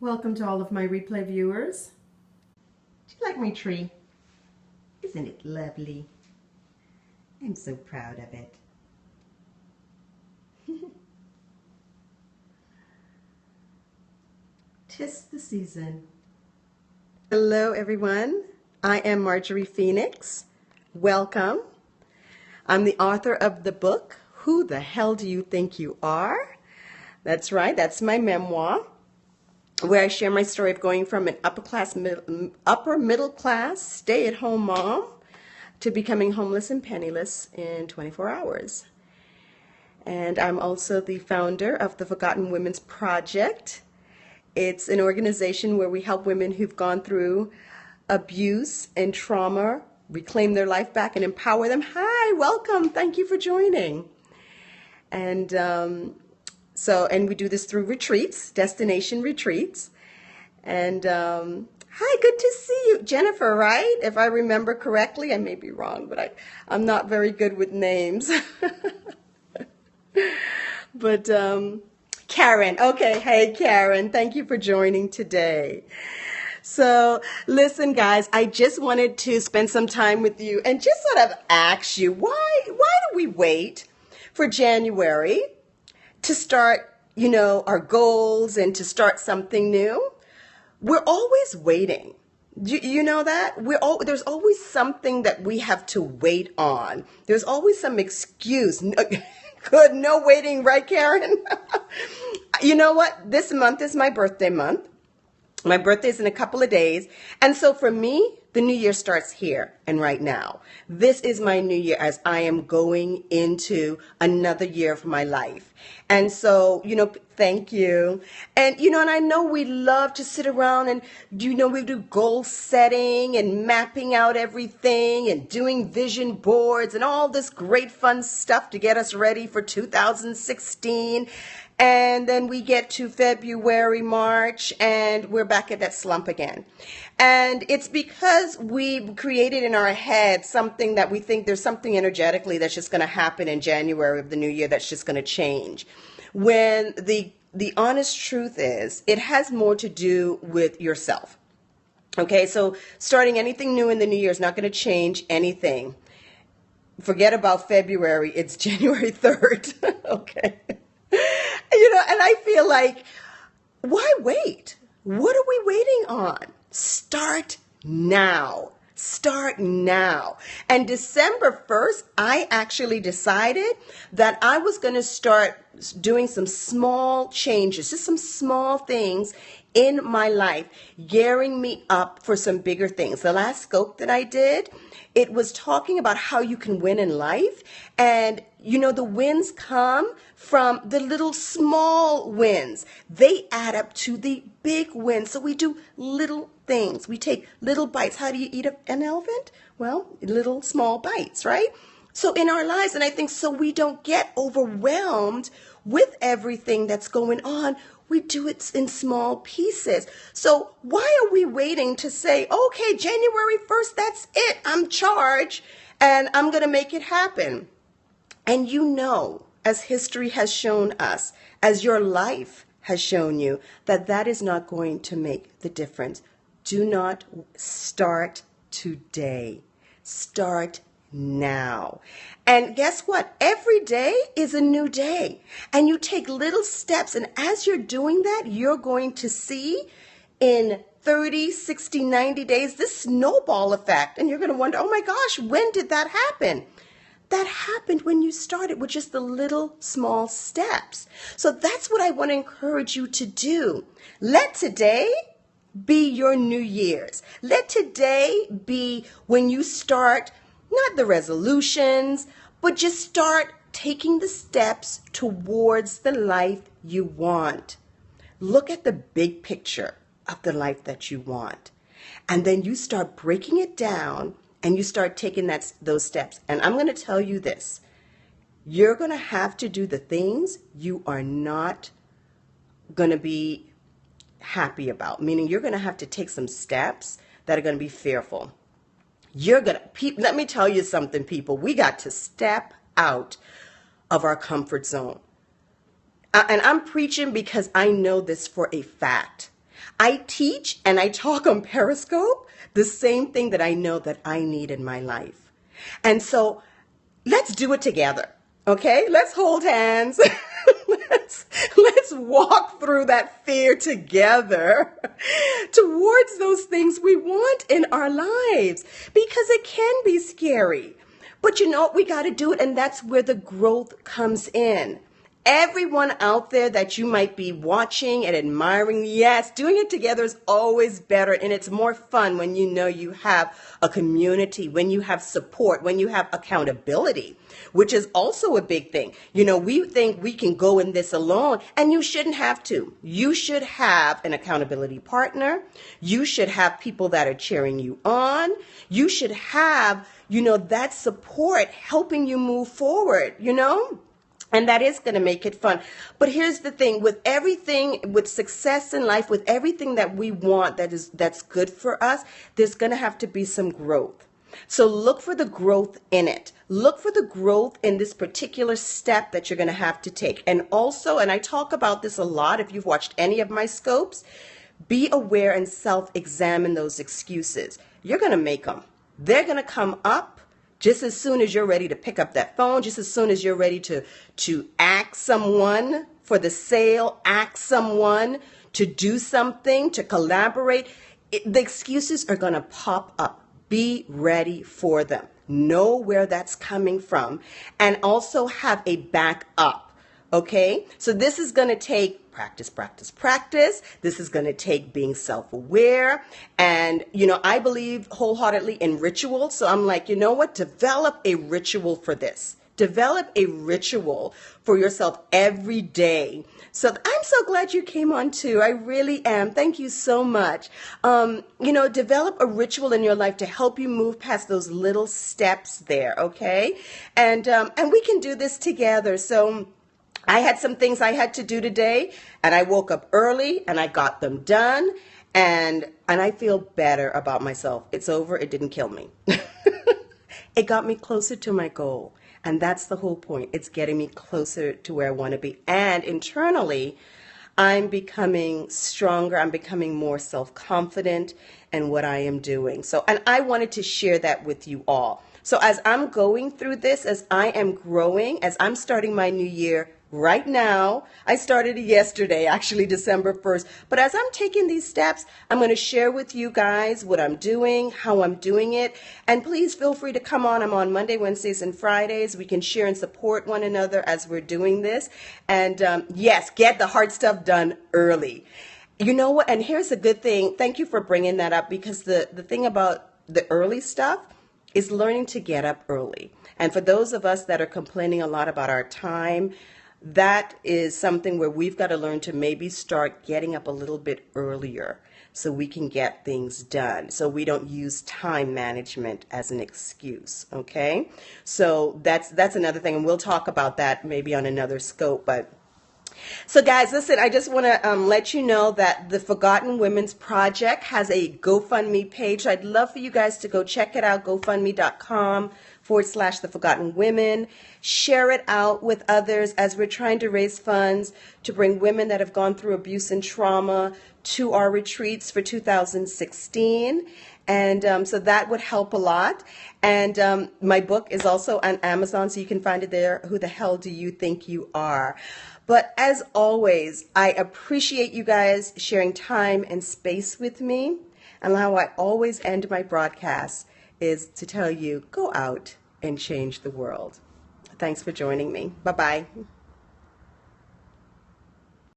Welcome to all of my replay viewers. Do you like my tree? Isn't it lovely? I'm so proud of it. 'Tis the season. Hello everyone, I am Marjorie Phoenix. Welcome. I'm the author of the book, Who the Hell Do You Think You Are? That's right, that's my memoir, where I share my story of going from an upper middle class stay-at-home mom to becoming homeless and penniless in 24 hours. And I'm also the founder of the Forgotten Women's Project. It's an organization where we help women who've gone through abuse and trauma reclaim their life back and empower them. Hi, welcome. Thank you for joining. And and we do this through retreats, destination retreats. And hi, good to see you. Jennifer, right? If I remember correctly, I may be wrong, but I'm not very good with names. But Karen, okay, hey Karen, thank you for joining today. So listen guys, I just wanted to spend some time with you and just sort of ask you, why do we wait for January to start, our goals and to start something new? We're always waiting. You know that? There's always something that we have to wait on. There's always some excuse. Good, no waiting, right, Karen? You know what? This month is my birthday month. My birthday's in a couple of days. And so for me, the new year starts here and right now. This is my new year as I am going into another year of my life. And so, thank you. And, and I know we love to sit around and, we do goal setting and mapping out everything and doing vision boards and all this great fun stuff to get us ready for 2016. And then we get to February, March, and we're back at that slump again. And it's because we've created in our head something that we think there's something energetically that's just going to happen in January of the new year that's just going to change. When the honest truth is, it has more to do with yourself. Okay, so starting anything new in the new year is not going to change anything. Forget about February, it's January 3rd. Okay. And I feel like, why wait? What are we waiting on? Start now. Start now. And December 1st, I actually decided that I was going to start doing some small changes, just some small things in my life, gearing me up for some bigger things. The last scope that I did, it was talking about how you can win in life. And, the wins come from the little small wins. They add up to the big wins. So we do little things. We take little bites. How do you eat an elephant? Well, little small bites, right? So in our lives, and I think so we don't get overwhelmed with everything that's going on. We do it in small pieces. So why are we waiting to say, okay, January 1st, that's it. I'm charged and I'm going to make it happen. And as history has shown us, as your life has shown you, that is not going to make the difference. Do not start today. Start now. And guess what? Every day is a new day. And you take little steps. And as you're doing that, you're going to see in 30, 60, 90 days, this snowball effect. And you're going to wonder, oh my gosh, when did that happen? That happened when you started with just the little small steps. So that's what I want to encourage you to do. Let today be your New Year's. Let today be when you start, not the resolutions, but just start taking the steps towards the life you want. Look at the big picture of the life that you want. And then you start breaking it down and you start taking those steps. And I'm going to tell you this. You're going to have to do the things you are not going to be happy about, meaning you're going to have to take some steps that are going to be fearful. Let me tell you something, people. We got to step out of our comfort zone. And I'm preaching because I know this for a fact. I teach and I talk on Periscope the same thing that I know that I need in my life. And so let's do it together. Okay? Let's hold hands. let's walk through that fear together towards those things we want in our lives, because it can be scary. But you know what? We got to do it, and that's where the growth comes in. Everyone out there that you might be watching and admiring, yes, doing it together is always better, and it's more fun when you know you have a community, when you have support, when you have accountability, which is also a big thing. You know, we think we can go in this alone, and you shouldn't have to. You should have an accountability partner. You should have people that are cheering you on. You should have, that support helping you move forward, And that is going to make it fun. But here's the thing, with everything, with success in life, with everything that we want that's good for us, there's going to have to be some growth. So look for the growth in it. Look for the growth in this particular step that you're going to have to take. And also, and I talk about this a lot if you've watched any of my scopes, be aware and self-examine those excuses. You're going to make them. They're going to come up. Just as soon as you're ready to pick up that phone, just as soon as you're ready to ask someone for the sale, ask someone to do something, to collaborate, the excuses are going to pop up. Be ready for them. Know where that's coming from, and also have a backup. Okay? So this is going to take practice, practice, practice. This is going to take being self-aware. And, I believe wholeheartedly in ritual. So I'm like, you know what? Develop a ritual for this. Develop a ritual for yourself every day. So I'm so glad you came on too. I really am. Thank you so much. Develop a ritual in your life to help you move past those little steps there. Okay. And we can do this together. So I had some things I had to do today, and I woke up early and I got them done, and I feel better about myself. It's over. It didn't kill me. It got me closer to my goal, and that's the whole point. It's getting me closer to where I want to be, and internally, I'm becoming stronger. I'm becoming more self-confident in what I am doing. So, and I wanted to share that with you all. So as I'm going through this, as I am growing, as I'm starting my new year right now, I started it yesterday, actually December 1st. But as I'm taking these steps, I'm going to share with you guys what I'm doing, how I'm doing it. And please feel free to come on. I'm on Monday, Wednesdays, and Fridays. We can share and support one another as we're doing this. And yes, get the hard stuff done early. You know what? And here's a good thing. Thank you for bringing that up, because the thing about the early stuff is learning to get up early. And for those of us that are complaining a lot about our time, that is something where we've got to learn to maybe start getting up a little bit earlier so we can get things done, so we don't use time management as an excuse, okay? So that's another thing, and we'll talk about that maybe on another scope. But so guys, listen, I just want to let you know that the Forgotten Women's Project has a GoFundMe page. I'd love for you guys to go check it out, gofundme.com/The Forgotten Women. Share it out with others as we're trying to raise funds to bring women that have gone through abuse and trauma to our retreats for 2016. And so that would help a lot. And my book is also on Amazon, so you can find it there. Who the hell do you think you are? But as always, I appreciate you guys sharing time and space with me. And how I always end my broadcast is to tell you, go out and change the world. Thanks for joining me. Bye-bye.